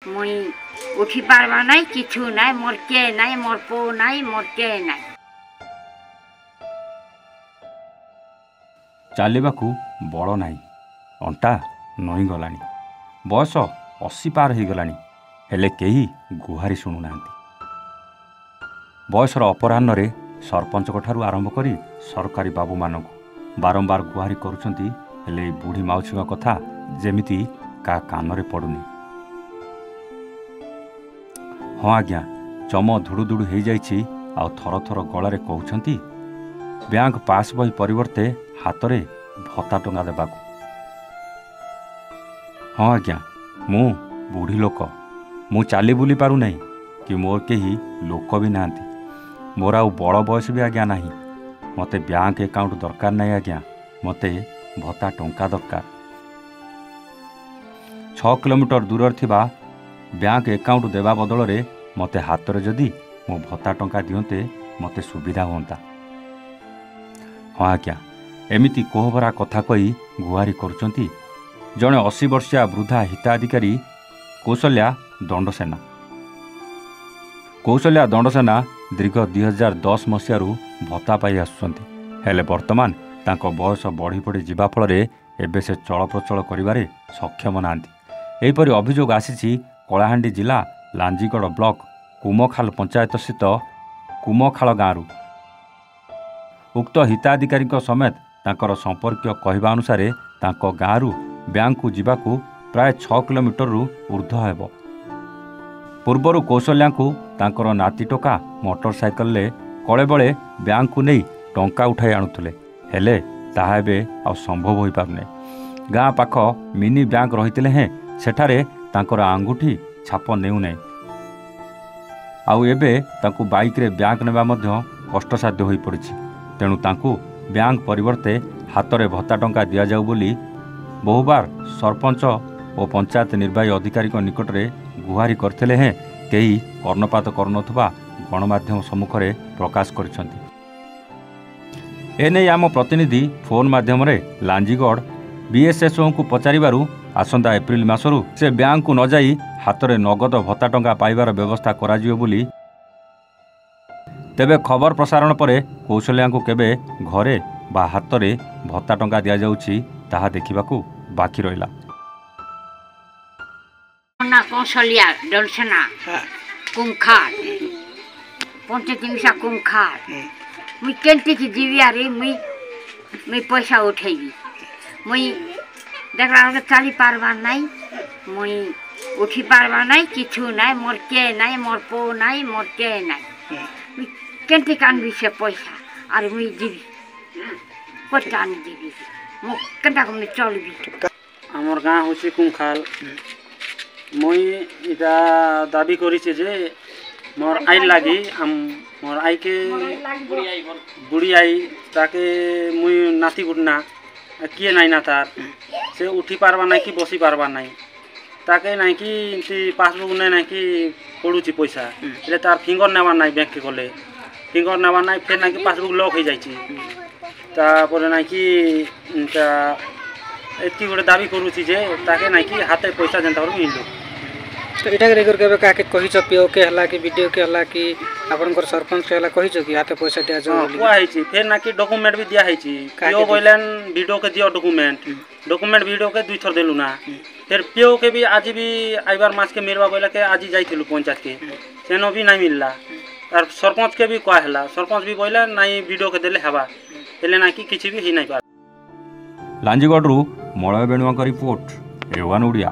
मुई उठी पारबा नहीं किछु नहीं मोर के नहीं मोर पो नहीं मोर के नहीं ଚାଲିବାକୁ ବଳ ନାହିଁ ଅଣ୍ଟା ନଇଁଗଲାଣି ବୟସ 80 ପାର ହୋଇଗଲାଣି ହେଲେ କେହି ଗୁହାରି ଶୁଣୁନାହାନ୍ତି। ବୟସର ଅପରାହ୍ନରେ ସରପଞ୍ଚଙ୍କଠାରୁ ଆରମ୍ଭ କରି ସରକାରୀ ବାବୁମାନଙ୍କୁ ବାରମ୍ବାର ଗୁହାରି କରୁଛନ୍ତି ହେଲେ ଏହି ବୁଢ଼ୀ ମାଉସୀଙ୍କ କଥା ଯେମିତି କାହା କାନରେ ପଡ଼ୁନି। ହଁ ଆଜ୍ଞା ଚମ ଧୁଡ଼ୁଧୁଡ଼ୁ ହୋଇଯାଇଛି ଆଉ ଥର ଥର ଗଳାରେ କହୁଛନ୍ତି ବ୍ୟାଙ୍କ ପାସ୍ ବହି ପରିବର୍ତ୍ତେ ହାତରେ ଭତ୍ତା ଟଙ୍କା ଦେବାକୁ। ହଁ ଆଜ୍ଞା ମୁଁ ବୁଢ଼ୀ ଲୋକ ମୁଁ ଚାଲି ବୁଲି ପାରୁନାହିଁ କି ମୋର କେହି ଲୋକ ବି ନାହାନ୍ତି ମୋର ଆଉ ବଡ଼ ବୟସ ବି ଆଜ୍ଞା ନାହିଁ ମୋତେ ବ୍ୟାଙ୍କ ଆକାଉଣ୍ଟ ଦରକାର ନାହିଁ ଆଜ୍ଞା ମୋତେ ଭତ୍ତା ଟଙ୍କା ଦରକାର। 6 କିଲୋମିଟର ଦୂରରେ ଥିବା ବ୍ୟାଙ୍କ ଆକାଉଣ୍ଟ ଦେବା ବଦଳରେ ମୋତେ ହାତରେ ଯଦି ମୋ ଭତ୍ତା ଟଙ୍କା ଦିଅନ୍ତେ ମୋତେ ସୁବିଧା ହୁଅନ୍ତା। ହଁ ଆଜ୍ଞା ଏମିତି କୋହଭରା କଥା କହି ଗୁହାରି କରୁଛନ୍ତି ଜଣେ 80 ବର୍ଷିଆ ବୃଦ୍ଧା ହିତାଧିକାରୀ କୌଶଲ୍ୟା ଦଣ୍ଡସେନା। କୌଶଲ୍ୟା ଦଣ୍ଡସେନା ଦୀର୍ଘ 2010 ମସିହାରୁ ଭତ୍ତା ପାଇ ଆସୁଛନ୍ତି ହେଲେ ବର୍ତ୍ତମାନ ତାଙ୍କ ବୟସ ବଢ଼ି ବଢ଼ି ଯିବା ଫଳରେ ଏବେ ସେ ଚଳପ୍ରଚଳ କରିବାରେ ସକ୍ଷମ ନାହାନ୍ତି। ଏହିପରି ଅଭିଯୋଗ ଆସିଛି କଳାହାଣ୍ଡି ଜିଲ୍ଲା ଲାଞ୍ଜିଗଡ଼ ବ୍ଲକ କୁମଖାଲ ପଞ୍ଚାୟତସ୍ଥିତ କୁମଖାଳ ଗାଁରୁ। ଉକ୍ତ ହିତାଧିକାରୀଙ୍କ ସମେତ ତାଙ୍କର ସମ୍ପର୍କୀୟ କହିବା ଅନୁସାରେ ତାଙ୍କ ଗାଁରୁ ବ୍ୟାଙ୍କକୁ ଯିବାକୁ ପ୍ରାୟ 6 କିଲୋମିଟରରୁ ଉର୍ଦ୍ଧ୍ୱ ହେବ। ପୂର୍ବରୁ କୌଶଲ୍ୟାଙ୍କୁ ତାଙ୍କର ନାତି ଟୋକା ମୋଟର ସାଇକେଲରେ କଳେବେଳେ ବ୍ୟାଙ୍କକୁ ନେଇ ଟଙ୍କା ଉଠାଇ ଆଣୁଥିଲେ ହେଲେ ତାହା ଏବେ ଆଉ ସମ୍ଭବ ହୋଇପାରୁନି। ଗାଁ ପାଖ ମିନି ବ୍ୟାଙ୍କ ରହିଥିଲେ ହେଁ ସେଠାରେ ତାଙ୍କର ଆଙ୍ଗୁଠି ଛାପ ନେଉନାହିଁ ଆଉ ଏବେ ତାଙ୍କୁ ବାଇକ୍ରେ ବ୍ୟାଙ୍କ ନେବା ମଧ୍ୟ କଷ୍ଟସାଧ୍ୟ ହୋଇପଡ଼ିଛି। ତେଣୁ ତାଙ୍କୁ ବ୍ୟାଙ୍କ ପରିବର୍ତ୍ତେ ହାତରେ ଭତ୍ତା ଟଙ୍କା ଦିଆଯାଉ ବୋଲି ବହୁବାର ସରପଞ୍ଚ ଓ ପଞ୍ଚାୟତ ନିର୍ବାହୀ ଅଧିକାରୀଙ୍କ ନିକଟରେ ଗୁହାରି କରିଥିଲେ ହେଁ କେହି କର୍ଣ୍ଣପାତ କରୁନଥିବା ଗଣମାଧ୍ୟମ ସମ୍ମୁଖରେ ପ୍ରକାଶ କରିଛନ୍ତି। ଏନେଇ ଆମ ପ୍ରତିନିଧି ଫୋନ୍ ମାଧ୍ୟମରେ ଲାଞ୍ଜିଗଡ଼ ବିଏସ୍ଏସ୍ଓଙ୍କୁ ପଚାରିବାରୁ ଆସନ୍ତା ଏପ୍ରିଲ ମାସରୁ ସେ ବ୍ୟାଙ୍କକୁ ନ ଯାଇ ହାତରେ ନଗଦ ଭତ୍ତା ଟଙ୍କା ପାଇବାର ବ୍ୟବସ୍ଥା କରାଯିବ ବୋଲି। ତେବେ ଖବର ପ୍ରସାରଣ ପରେ କୌଶଲ୍ୟାଙ୍କୁ କେବେ ଘରେ ବା ହାତରେ ଭତ୍ତା ଟଙ୍କା ଦିଆଯାଉଛି ତାହା ଦେଖିବାକୁ ବାକି ରହିଲା। कौशल्या दर्शना कुमखार पंचायत मिशा कुमखार मुई केंटी की जीविया रे मुई पैसा उठेगी मुई देखला चाली पारबा नहीं मुई उठी पारबा नहीं किछु नहीं मोर के नहीं मोर पो नहीं मोर के नहीं मुई केंटी कानबी से पैसा अरे मुई जीवी पचान जीवी मो केंटा को मुई चलबी। हमर गाँ होची कुमखाल मुई इटा दाबी करिছে যে मोर आई लागी मोर आई के बुढ़ी आई ताके मुई नाती गुडना किए नाई ना तार से उठी पारबा नहीं कि बसी पारबा नहीं ताके नहीं कि पासबुक ने नहीं कि पड़ुची पैसा એટલે तार फिंगर नेवा नहीं बैंक के गले फिंगर नेवा नहीं फिर नहीं कि पासबुक लॉक हो जाइछि तापर नहीं कि एतकी गोटे दाबी करुची जे ताके नहीं कि हाथे पैसा जनता मिलू। तो इटा रेगर केबे काके कहिछ पीओ के हला कि वीडियो के हला कि आपनकर सरपंच के हला कहिछ कि हाथे पैसा दिया जो बोली कोआ हैछि फिर ना कि डॉक्यूमेंट भी दिया हैछि पीओ बोलन वीडियो के दियो डॉक्यूमेंट वीडियो के दुई थर देलु ना फिर पीओ के भी आज भी आइबार मास के मेरवा बोला के आज जाइथिलु पंचायत के सेनो भी नहीं मिलला और सरपंच के भी कोआ हला सरपंच भी बोला नहीं वीडियो के देले हवा हेले ना कि किछि भी ही नहीं पार। लांजीगढ़ रु मलय बेणुआ का रिपोर्ट A1 ओडिया।